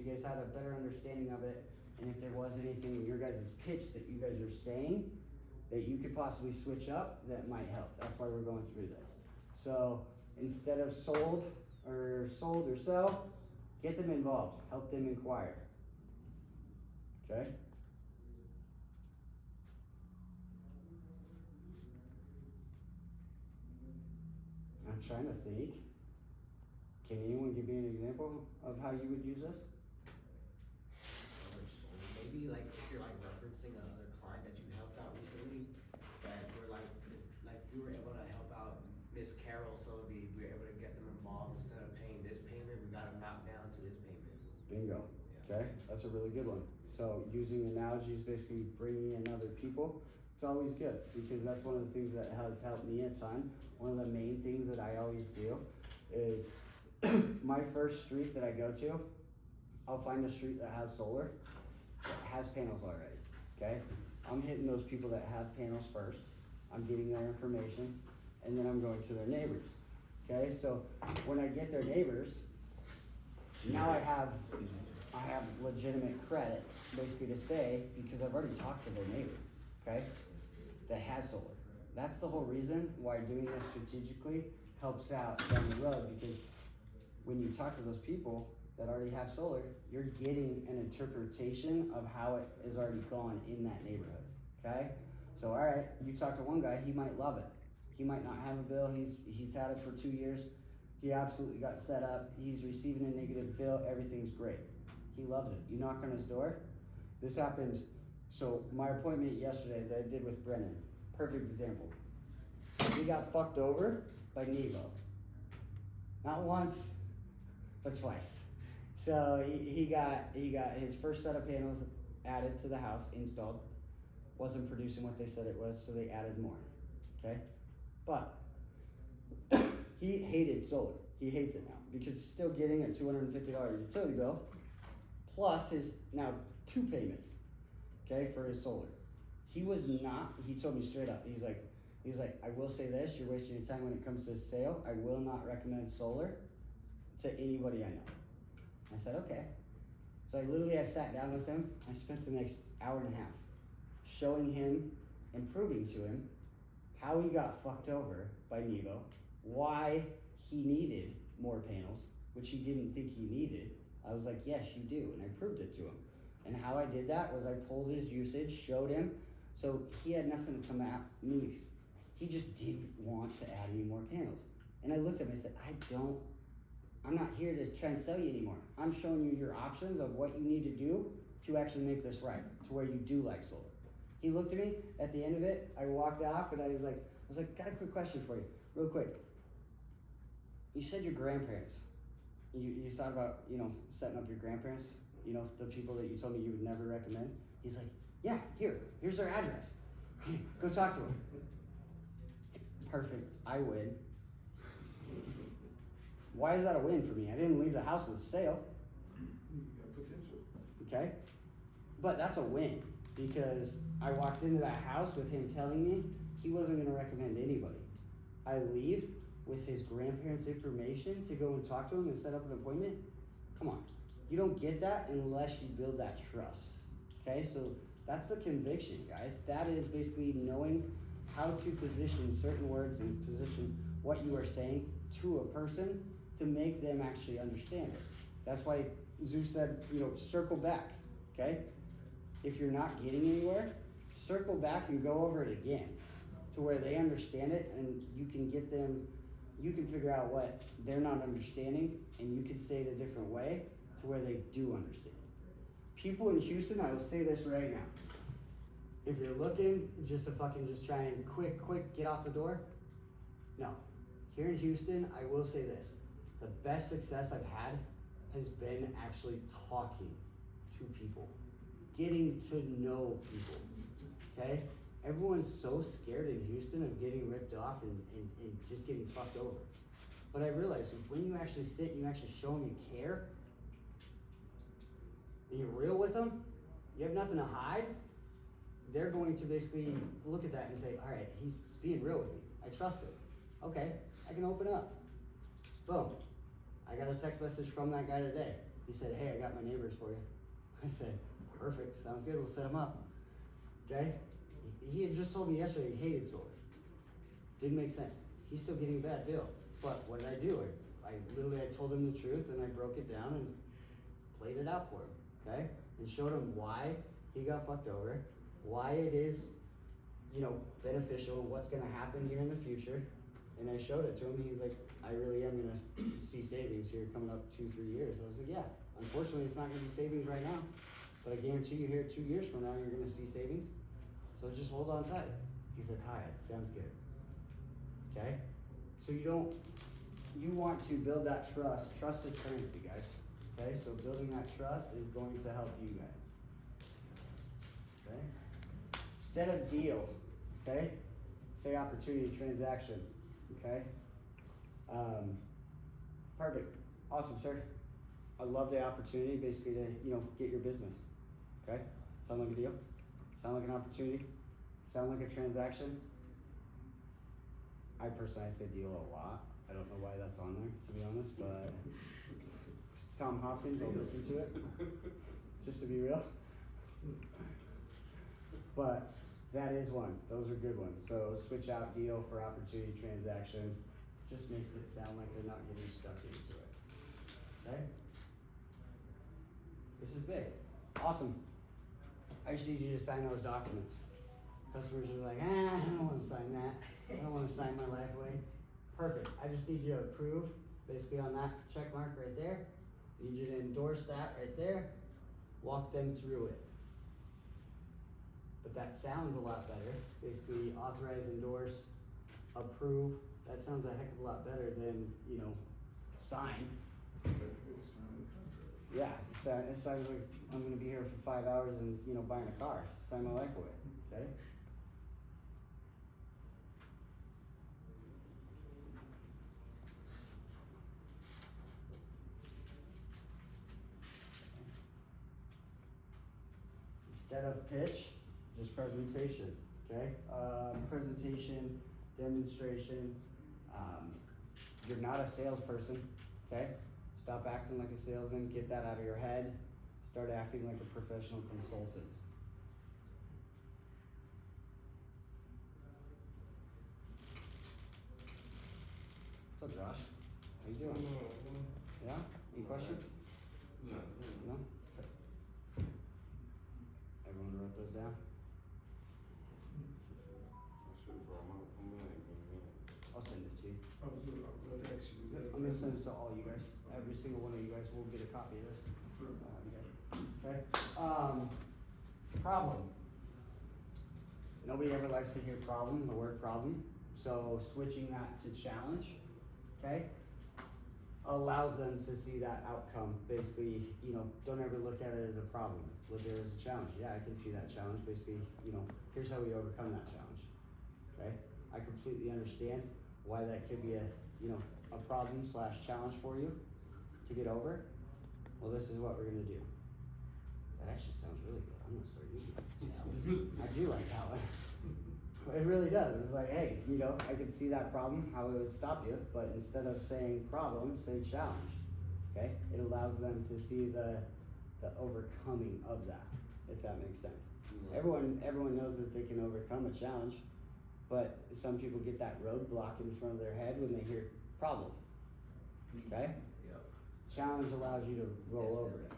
you guys had a better understanding of it, and if there was anything in your guys' pitch that you guys are saying that you could possibly switch up, that might help. That's why we're going through this. So instead of sold or sell, get them involved, help them inquire. Okay? I'm trying to think. Can anyone give me an example of how you would use this? Maybe like if you're like referencing another client that you helped out recently, that we're like we were able to help out Miss Carol, so we were able to get them involved. Instead of paying this payment, we got them knocked down to this payment. Bingo. Yeah. Okay, that's a really good one. So using analogies, basically bringing in other people, it's always good because that's one of the things that has helped me a ton. One of the main things that I always do is my first street that I go to, I'll find a street that has solar, that has panels already, okay? I'm hitting those people that have panels first. I'm getting their information, and then I'm going to their neighbors, okay? So when I get their neighbors, now I have legitimate credit, basically to say, because I've already talked to their neighbor, okay, that has solar. That's the whole reason why doing this strategically helps out down the road, because when you talk to those people that already have solar, you're getting an interpretation of how it is already gone in that neighborhood, okay? So, all right, you talk to one guy, he might love it. He might not have a bill, he's had it for 2 years. He absolutely got set up, he's receiving a negative bill, everything's great. He loves it. You knock on his door. This happened, so my appointment yesterday that I did with Brennan, perfect example. He got fucked over by Nevo. Not once, but twice. So he got his first set of panels added to the house, installed. Wasn't producing what they said it was, so they added more, okay? But he hated solar. He hates it now because he's still getting a $250 utility bill plus his now 2 payments, okay, for his solar. He told me straight up, he's like, I will say this, you're wasting your time when it comes to a sale. I will not recommend solar to anybody I know. I said, okay. So I sat down with him. I spent the next hour and a half showing him and proving to him how he got fucked over by Nevo, why he needed more panels, which he didn't think he needed. I was like, yes, you do, and I proved it to him. And how I did that was I pulled his usage, showed him, so he had nothing to come at me. He just didn't want to add any more panels. And I looked at him and I said, I'm not here to try and sell you anymore. I'm showing you your options of what you need to do to actually make this right, to where you do like solar. He looked at me, at the end of it, I walked off and I was like, got a quick question for you, real quick. You said your grandparents, you thought about, setting up your grandparents, the people that you told me you would never recommend? He's like, yeah, here's their address. Go talk to them. Perfect, I win. Why is that a win for me? I didn't leave the house with a sale. You got potential. Okay? But that's a win because I walked into that house with him telling me he wasn't going to recommend anybody. I leave with his grandparents' information to go and talk to him and set up an appointment. Come on. You don't get that unless you build that trust. Okay? So that's the conviction, guys. That is basically knowing how to position certain words and position what you are saying to a person to make them actually understand it. That's why Zeus said, circle back, okay? If you're not getting anywhere, circle back and go over it again to where they understand it and you can figure out what they're not understanding and you can say it a different way to where they do understand. People in Houston, I will say this right now. If you're looking just try and quick get off the door, no. Here in Houston, I will say this. The best success I've had has been actually talking to people, getting to know people, okay? Everyone's so scared in Houston of getting ripped off and just getting fucked over. But I realized when you actually sit and you actually show them you care, and you're real with them, you have nothing to hide, they're going to basically look at that and say, all right, he's being real with me. I trust him. Okay, I can open up. Boom. I got a text message from that guy today. He said, hey, I got my neighbors for you. I said, perfect, sounds good, we'll set them up. Okay? He had just told me yesterday he hated solar. Didn't make sense. He's still getting a bad bill. But what did I do? I literally told him the truth and I broke it down and played it out for him. Okay? And showed him why he got fucked over, why it is, beneficial and what's gonna happen here in the future. And I showed it to him. He's like, I really am gonna see savings here coming up 2-3 years. I was like, yeah, unfortunately it's not gonna be savings right now, but I guarantee you here 2 years from now you're gonna see savings. So just hold on tight. He's like, hi, sounds good. Okay? So you want to build that trust. Trust is currency, guys. Okay? So building that trust is going to help you guys. Okay? Instead of deal, okay? Say opportunity transaction. Okay? Perfect. Awesome, sir. I love the opportunity basically to, get your business. Okay? Sound like a deal? Sound like an opportunity? Sound like a transaction? I personally say deal a lot. I don't know why that's on there, to be honest, but it's Tom Hopkins, I'll listen to it. Just to be real. But that is one. Those are good ones. So switch out deal for opportunity transaction. Just makes it sound like they're not getting stuck into it. Okay? This is big. Awesome. I just need you to sign those documents. Customers are like, I don't want to sign that. I don't want to sign my life away. Perfect. I just need you to approve, basically on that check mark right there. Need you to endorse that right there. Walk them through it. But that sounds a lot better. Basically, authorize, endorse, approve. That sounds a heck of a lot better than, sign. Yeah, it sounds like I'm gonna be here for 5 hours and, buying a car. Sign my life away, okay? Instead of pitch, just presentation, okay? Presentation, demonstration. You're not a salesperson, okay? Stop acting like a salesman, get that out of your head. Start acting like a professional consultant. What's up, Josh? How you doing? Yeah? Any questions? No. No? Okay. Everyone wrote those down? I'll send it to you. I was gonna ask you. I'm gonna send it to all you guys. Every single one of you guys will get a copy of this. Okay? Problem. Nobody ever likes to hear problem, the word problem. So switching that to challenge, okay? Allows them to see that outcome. Basically, don't ever look at it as a problem. Look at it as a challenge. Yeah, I can see that challenge. Basically, here's how we overcome that challenge. Okay? I completely understand why that could be a problem / challenge for you to get over. Well, this is what we're gonna do. That actually sounds really good. I'm gonna start using that. I do like that one. It really does. It's like, hey, I could see that problem, how it would stop you, but instead of saying problem, say challenge. Okay? It allows them to see the overcoming of that, if that makes sense. Everyone knows that they can overcome a challenge, but some people get that roadblock in front of their head when they hear problem. Okay? Yep. Challenge allows you to roll over it.